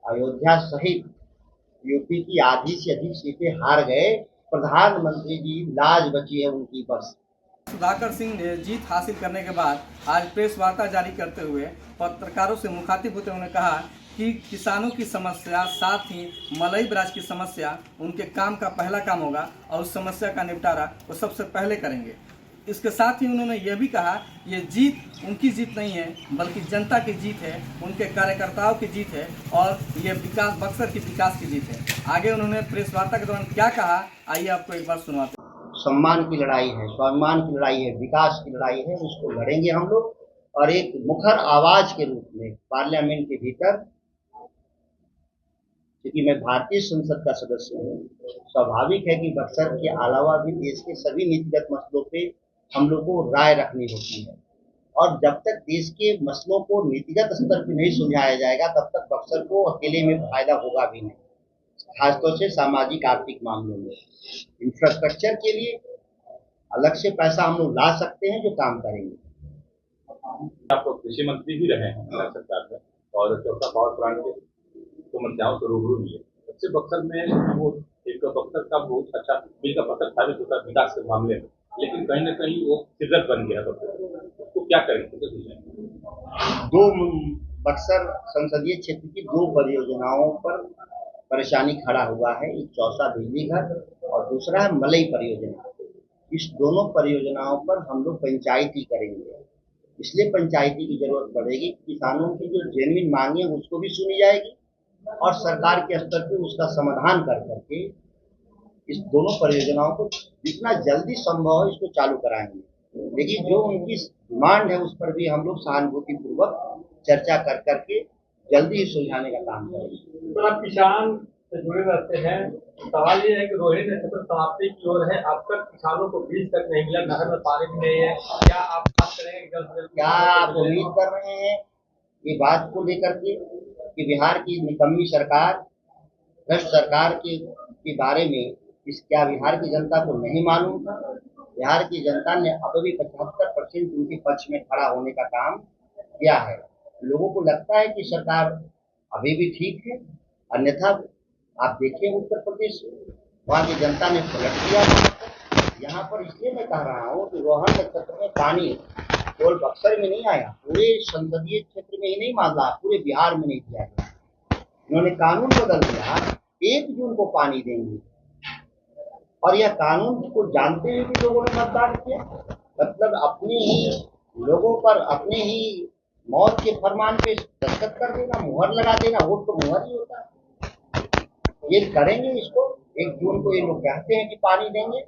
अयोध्या सहित यूपी की आधी से अधिक सीटें हार गए। प्रधानमंत्री जी लाज बची है उनकी बस। सुधाकर सिंह ने जीत हासिल करने के बाद आज प्रेस वार्ता जारी करते हुए पत्रकारों से मुखातिब होते हुए कहा कि किसानों की समस्या साथ ही मलई ब्राज की समस्या उनके काम का पहला काम होगा और उस समस्या का निपटारा वो सबसे पहले करेंगे। इसके साथ ही उन्होंने यह भी कहा ये जीत उनकी जीत नहीं है बल्कि जनता की जीत है, उनके कार्यकर्ताओं की जीत है और ये विकास बक्सर की विकास की जीत है। आगे उन्होंने प्रेस वार्ता के दौरान क्या कहा, आइए आपको एक बार सुनवाते हैं। सम्मान की लड़ाई है, स्वाभिमान की लड़ाई है, विकास की लड़ाई है, उसको लड़ेंगे हम लोग। और एक मुखर आवाज के रूप में पार्लियामेंट के भीतर, क्योंकि मैं भारतीय संसद का सदस्य हूँ, स्वाभाविक है कि बक्सर के अलावा भी देश के सभी नीतिगत मसलों पे हम लोग को राय रखनी होती है। और जब तक देश के मसलों को नीतिगत स्तर पर नहीं सुलझाया जाएगा तब तक बक्सर को अकेले में फायदा होगा भी नहीं, खासतौर से सामाजिक आर्थिक मामलों में। इंफ्रास्ट्रक्चर के लिए अलग से पैसा हम लोग ला सकते हैं जो काम करेंगे। आप तो कृषि मंत्री भी रहे हैं सरकार में और चौथा पावर प्लांट के समस्याओं से रूबरू भी है। सबसे बक्सर में वो एक बक्सर का बहुत अच्छा बिल का पत्थर साबित होता है विकास के मामले में, लेकिन कहीं ना कहीं वो सिजर बन गया बक्सर। उसको क्या करेंगे? दो बक्सर संसदीय क्षेत्र की दो परियोजनाओं पर परेशानी खड़ा हुआ है, एक चौसा बिजली घर और दूसरा है मलई परियोजना। इस दोनों परियोजनाओं पर हम लोग पंचायती करेंगे, इसलिए पंचायती की जरूरत पड़ेगी। किसानों की जो जेन्युइन मांगे हैं उसको भी सुनी जाएगी और सरकार के स्तर पे उसका समाधान कर करके इस दोनों परियोजनाओं को जितना जल्दी संभव है इसको चालू कराएंगे। लेकिन जो उनकी डिमांड है उस पर भी हम लोग सहानुभूति पूर्वक चर्चा कर करके जल्दी ही सुलझाने का काम करेंगे। तो आप किसान से जुड़े रहते हैं, सवाल ये है कि रोहिणी नक्षत्र समाप्ति की ओर है, अब तक किसानों को बीज तक नहीं मिला, नहर में पानी भी नहीं है, क्या आप बात करेंगे जल्द से जल्द? क्या आप उम्मीद कर रहे हैं ये बात को लेकर के कि बिहार की निकम्मी सरकार, भ्रष्ट सरकार के बारे में क्या बिहार की जनता को नहीं मालूम था? बिहार की जनता ने अब भी 75% उनके पक्ष में खड़ा होने का काम किया है। लोगों को लगता है कि सरकार अभी भी ठीक है, अन्यथा आप देखिए उत्तर प्रदेश, वहाँ की जनता ने पलट दिया। यहाँ पर इसलिए मैं कह रहा हूँ कि रोहन नक्षत्र में पानी केवल बक्सर में नहीं आया, पूरे संसदीय क्षेत्र में ही नहीं मामला, पूरे बिहार में नहीं दिया गया। उन्होंने कानून बदल दिया, 1 जून को पानी देंगे और यह कानून को जानते हुए भी लोगों ने मतदान किया। मतलब अपने ही लोगों पर अपने ही मौत के फरमान पे दस्तखत कर देना, मुहर लगा देना। वोट तो मुहर ही होता है। ये करेंगे इसको, 1 जून को ये लोग कहते हैं कि पानी देंगे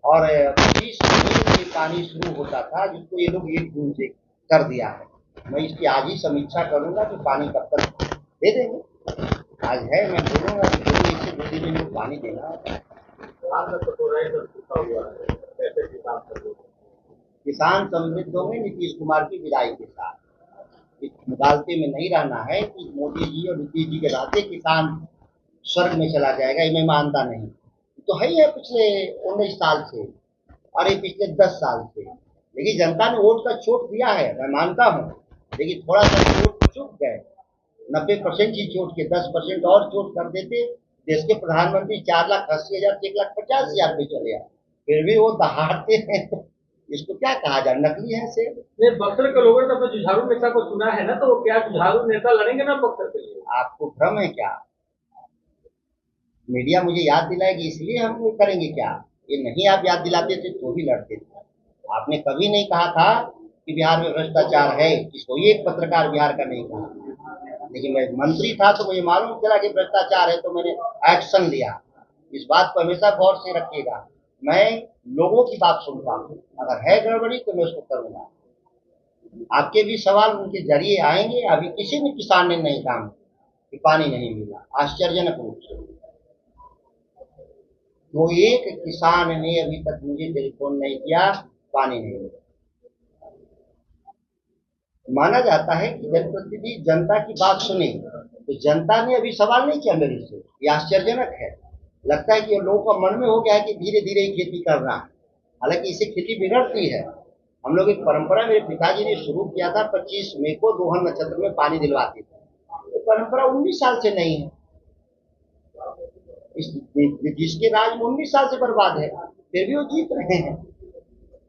और 20 जून से पानी शुरू होता था जिसको ये लोग 1 जून से कर दिया है। मैं इसकी आज ही समीक्षा करूंगा कि पानी कब तक दे देंगे। आज है, मैं बोलूंगा कि 2 दिन में पानी देना। किसान समृद्ध होंगे नीतीश कुमार की विदाई के साथ। इस मुगालते में नहीं रहना है कि मोदी जी और नीतीश जी के रहते किसान स्वर्ग में चला जाएगा, ये मैं मानता नहीं। तो है ही है पिछले 19 साल से और ये पिछले 10 साल से। लेकिन जनता ने वोट का छूट दिया है, मैं मानता हूँ, लेकिन थोड़ा सा वोट चूक गए। 90% ही छूट के 10% और छूट कर देते, देश के प्रधानमंत्री 4,80,000 से 1,50,000 पे चले आए, फिर भी वो दहाड़ते हैं। इसको क्या कहा जाए, नकली है से? बक्सर के लोगों ने तो अपने जुझारू नेता को चुना है ना, तो वो क्या जुझारू नेता लड़ेंगे ना बक्सर के लिए? आपको भ्रम है क्या? मीडिया मुझे याद दिलाएगी इसलिए हम वो करेंगे क्या? ये नहीं आप याद दिलाते थे तो भी लड़ते थे। आपने कभी नहीं कहा था कि बिहार में भ्रष्टाचार है, इसको ये एक पत्रकार बिहार का नहीं कहा। लेकिन मैं मंत्री था तो मुझे मालूम चला कि भ्रष्टाचार है, तो मैंने एक्शन लिया। इस बात को हमेशा गौर से रखिएगा, मैं लोगों की बात सुनता हूँ, अगर है गड़बड़ी तो मैं उसको करूंगा। आपके भी सवाल उनके जरिए आएंगे। अभी किसी भी किसान ने नहीं कहा कि पानी नहीं मिला, आश्चर्यजनक रूप से। तो एक किसान ने अभी तक मुझे टेलीफोन नहीं किया, पानी नहीं मिला। माना जाता है कि जनप्रतिनिधि जनता की बात सुने, तो जनता ने अभी सवाल नहीं किया मेरे से, ये आश्चर्यजनक है। लगता है कि लोगों का मन में हो गया है कि धीरे धीरे ही खेती करना, हालांकि इससे खेती बिगड़ती है। हम लोग एक परंपरा मेरे पिताजी ने शुरू किया था, 25 मई को रोहन नक्षत्र में पानी दिलवाते थे। परंपरा 19 साल से नहीं है। जिसके राज में 19 साल से बर्बाद है, फिर भी वो जीत रहे हैं।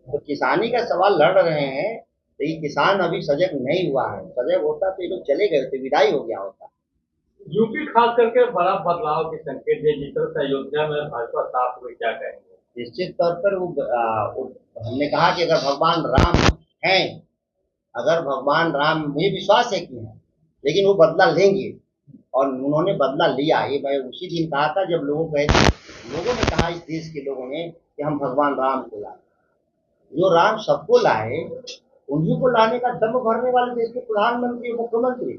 तो किसानी का सवाल लड़ रहे हैं, तो ये किसान अभी सजग नहीं हुआ है। सजग होता तो ये लोग चले गए थे, विदाई हो गया होता। यूपी खास करके बड़ा बदलाव के संकेत है, जिस तरह से अयोध्या में भाजपा साफ हुई, क्या कहेंगे? निश्चित तौर पर हमने कहा कि अगर भगवान राम हैं, अगर भगवान राम, मुझे विश्वास है कि हैं, लेकिन वो बदला लेंगे और उन्होंने बदला लिया। ये मैं उसी दिन कहा था जब लोगों ने कहा, इस देश के लोगों ने, कि हम भगवान राम को लाए। जो राम सबको लाए, उन्हीं को लाने का दम भरने वाले देश के प्रधानमंत्री मुख्यमंत्री,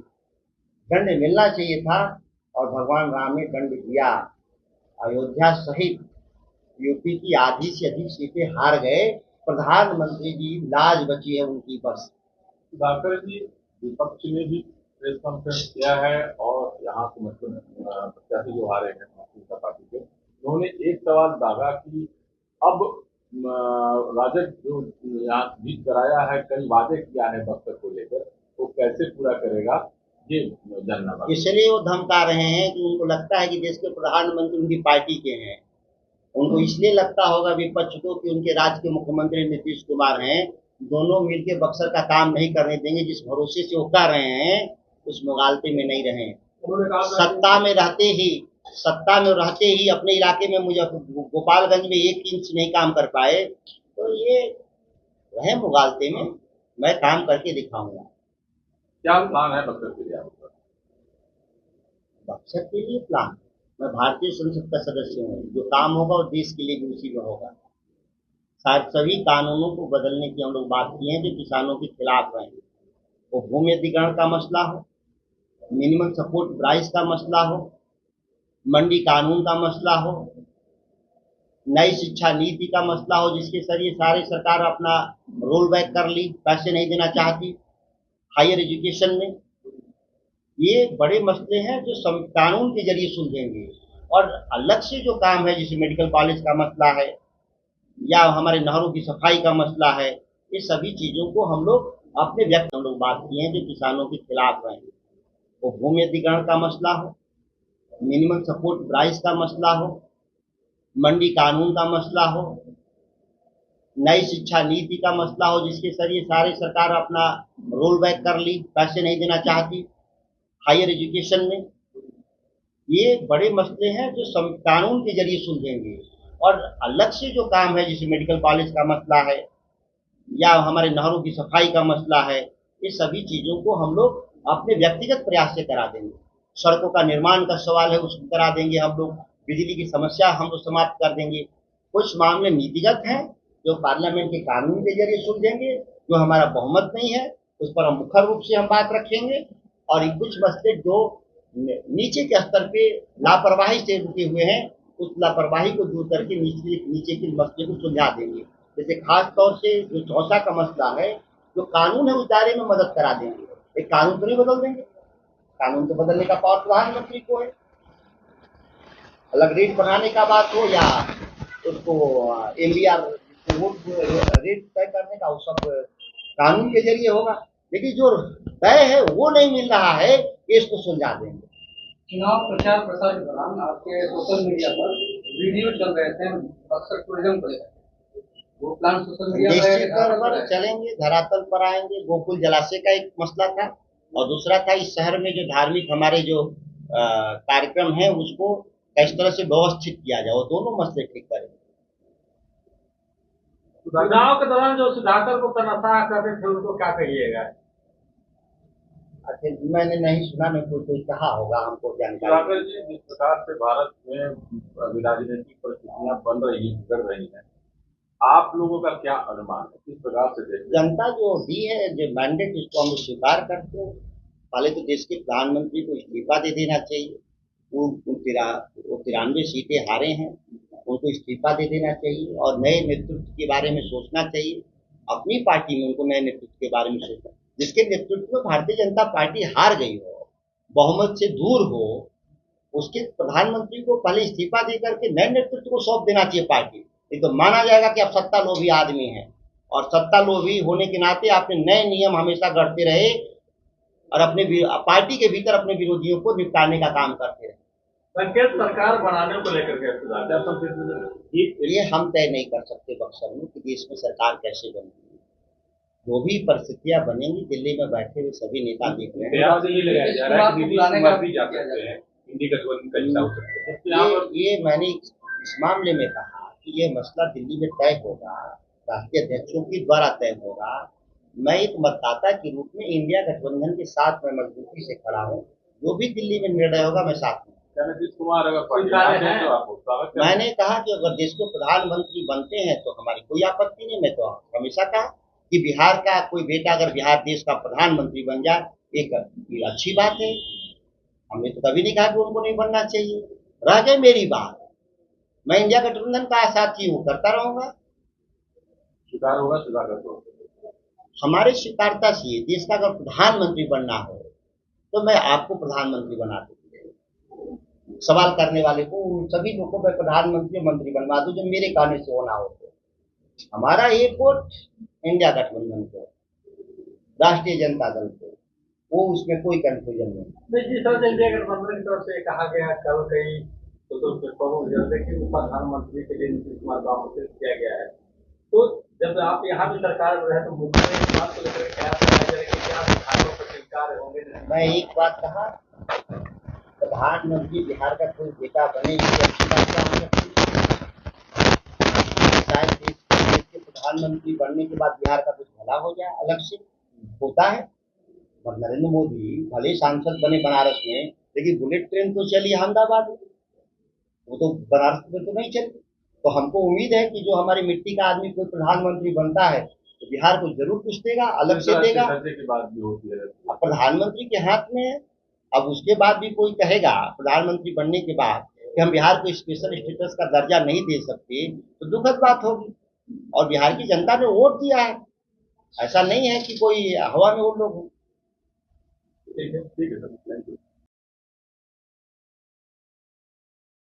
दंड मिलना चाहिए था और भगवान राम ने दंड दिया। अयोध्या सहित यूपी की आधी से अधिक सीटें हार गए। प्रधानमंत्री जी लाज बची है उनकी बस। सुधाकर जी, विपक्ष ने भी प्रेस कॉन्फ्रेंस किया है और यहाँ के प्रत्याशी जो हारे हैं भारतीय जनता पार्टी के, उन्होंने एक सवाल दागा कि अब राजग जो यहाँ जीत कराया है, कई वादे किया है बक्सर को लेकर, वो कैसे पूरा करेगा, ये जानना बाकी। इसलिए वो धमका रहे हैं कि उनको लगता है कि देश के प्रधानमंत्री उनकी पार्टी के हैं। उनको इसलिए लगता होगा विपक्ष को कि उनके राज्य के मुख्यमंत्री नीतीश कुमार हैं, दोनों मिलकर बक्सर का काम नहीं करने देंगे। जिस भरोसे से वो कर रहे हैं, उस मुगालते में नहीं रहे। सत्ता में रहते ही अपने इलाके में गोपालगंज में 1 इंच नहीं काम कर पाए, तो ये रहे मुगालते में। मैं काम करके दिखाऊंगा। क्या प्लान है बक्सर के लिए? बक्सर के लिए प्लान, मैं भारतीय संसद का सदस्य हूँ। जो काम होगा वो देश के लिए भी उसी में होगा। शायद सभी कानूनों को बदलने की हम लोग बात की है जो किसानों के खिलाफ रहे। वो भूमि अधिग्रहण का मसला हो, मिनिमम सपोर्ट प्राइस का मसला हो, मंडी कानून का मसला हो, नई शिक्षा नीति का मसला हो, जिसके जरिए सारी सरकार अपना रोल बैक कर ली, पैसे नहीं देना चाहती हायर एजुकेशन में। ये बड़े मसले हैं जो कानून के जरिए सुलझेंगे। और अलग से जो काम है, जैसे मेडिकल कॉलेज का मसला है या हमारे नहरों की सफाई का मसला है, ये सभी चीज़ों को हम लोग अपने व्यक्ति बात किए हैं जो किसानों के खिलाफ रहे। वो भूमि अधिग्रहण का मसला हो, मिनिमम सपोर्ट प्राइस का मसला हो, मंडी कानून का मसला हो, नई शिक्षा नीति का मसला हो, जिसके जरिए सारी सरकार अपना रोल बैक कर ली, पैसे नहीं देना चाहती हायर एजुकेशन में। ये बड़े मसले हैं जो कानून के जरिए सुलझेंगे। और अलग से जो काम है, जैसे मेडिकल कॉलेज का मसला है या हमारे नहरों की सफाई का मसला है, ये सभी चीज़ों को हम लोग अपने व्यक्तिगत प्रयास से करा देंगे। सड़कों का निर्माण का सवाल है, उसको करा देंगे हम लोग। बिजली की समस्या हम लोग समाप्त कर देंगे। कुछ मामले नीतिगत हैं जो पार्लियामेंट के कानून के जरिए सुलझेंगे। जो हमारा बहुमत नहीं है उस पर हम मुखर रूप से हम बात रखेंगे। और कुछ मसले जो नीचे के स्तर पे लापरवाही से रुके हुए हैं, उस लापरवाही को दूर करके नीचे के मसले को सुलझा देंगे। जैसे खास तौर से जो चौसा का मसला है, जो कानून है उस दायरे में मदद करा देंगे। एक कानून तो नहीं बदल देंगे, कानून तो बदलने का पावर प्रधानमंत्री को है। अलग रेट बढ़ाने का बात हो या उसको MBR रेट तय करने का, वो सब कानून के जरिए होगा। लेकिन जो तय है वो नहीं मिल रहा है, इसको सुलझा देंगे। चुनाव प्रचार प्रसार के दौरान आपके सोशल मीडिया पर वीडियो चल रहे थे बक्सर टूरिज्म को लेकर, वो प्लान सोशल मीडिया पर चलेंगे, धरातल पर आएंगे। गोकुल जलाशय का एक मसला था और दूसरा था इस शहर में जो धार्मिक हमारे जो कार्यक्रम है उसको किस तरह से व्यवस्थित किया जाए, वो दोनों मसले ठीक करेंगे। चुनाव के दौरान जो सुधाकर को तनख्वाह करते थे उनको क्या कहिएगा? अच्छा, मैंने नहीं सुना, नहीं कोई कहा होगा, हमको जानकारी। सुधाकर जी, जिस प्रकार से भारत में राजनीतिक परिस्थितियां बन रही हैं, बिगड़ रही हैं, आप लोगों का क्या अनुमान है, किस प्रकार से देखते हैं? जनता जो दी है जो मैंडेट, उसको हम स्वीकार करते हैं। पहले तो देश के प्रधानमंत्री को इस्तीफा दे देना चाहिए। वो 93 सीटें हारे हैं, उनको इस्तीफा दे देना चाहिए और नए नेतृत्व के बारे में सोचना चाहिए। अपनी पार्टी में उनको नए नेतृत्व के बारे में सोचना, जिसके नेतृत्व में भारतीय जनता पार्टी हार गई हो, बहुमत से दूर हो, उसके प्रधानमंत्री को पहले इस्तीफा दे करके नए नेतृत्व को सौंप देना चाहिए पार्टी। नहीं तो माना जाएगा कि आप सत्ता लोभी आदमी हैं, और सत्ता लोभी होने के नाते आपने नए नियम हमेशा गढ़ते रहे। और अपने पार्टी के भीतर अपने विरोधियों को निपटाने का काम करते रहे। संकेत सरकार बनाने को लेकर के ये हम तय नहीं कर सकते बक्सर में कि देश में सरकार कैसे बनेगी। जो भी परिस्थितियां बनेंगी दिल्ली में बैठे हुए सभी नेता देख रहे हैं। ये मैंने इस मामले में कहा कि ये मसला दिल्ली में तय होगा, राष्ट्रीय अध्यक्षों के द्वारा तय होगा। मैं एक मतदाता के रूप में इंडिया गठबंधन के साथ में मजबूती से खड़ा हूँ। जो भी दिल्ली में निर्णय होगा मैं साथ में। नीतीश कुमार मैंने कहा कि अगर देश के प्रधानमंत्री बनते हैं तो हमारी कोई आपत्ति नहीं। मैं तो हमेशा कहा कि बिहार का कोई बेटा अगर बिहार देश का प्रधानमंत्री बन जाए एक अच्छी बात है। हमने तो कभी नहीं कहा कि उनको नहीं बनना चाहिए। रह गई मेरी बात, मैं इंडिया गठबंधन का साथी हूँ, करता रहूंगा। सुधार होगा, सुधार कर हमारे स्वीकारता से देश का अगर प्रधानमंत्री बनना हो तो मैं आपको प्रधानमंत्री बना दूँ। सवाल करने वाले को उन सभी लोगों को मैं प्रधानमंत्री मंत्री बनवा दूं जो मेरे कहने से होना हो। तो हमारा एक वोट इंडिया गठबंधन को, राष्ट्रीय जनता दल को, वो उसमें कोई कंफ्यूजन नहीं। जिस तरह से इंडिया गठबंधन की तरफ से कहा गया कल कई कि प्रधानमंत्री के लिए नीतीश कुमार को आमंत्रित किया गया है, तो जब आप यहाँ भी सरकार में रहे तो मुद्दे में इस बात को लेकर क्या विधायकों को स्वीकार होंगे? मैं एक बात कहा, प्रधानमंत्री बिहार का कोई बेटा बने अच्छी बात क्या हो सकती है? शायद देश के प्रधानमंत्री बनने के बाद बिहार का कुछ भला हो जाए, अलग से होता है। और नरेंद्र मोदी भले सांसद बने बनारस में, लेकिन बुलेट ट्रेन तो चली अहमदाबाद में, वो तो बनारस में तो नहीं चली। तो हमको उम्मीद है कि जो हमारी मिट्टी का आदमी कोई प्रधानमंत्री बनता है तो बिहार को जरूर कुछ देगा, अलग से देगा। अब प्रधानमंत्री के हाथ में है। अब उसके बाद भी कोई कहेगा प्रधानमंत्री बनने के बाद कि हम बिहार को स्पेशल स्टेटस का दर्जा नहीं दे सकते तो दुखद बात होगी। और बिहार की जनता ने वोट दिया है, ऐसा नहीं है कि कोई हवा में उड़ लोग। ठीक है सर, थैंक यू।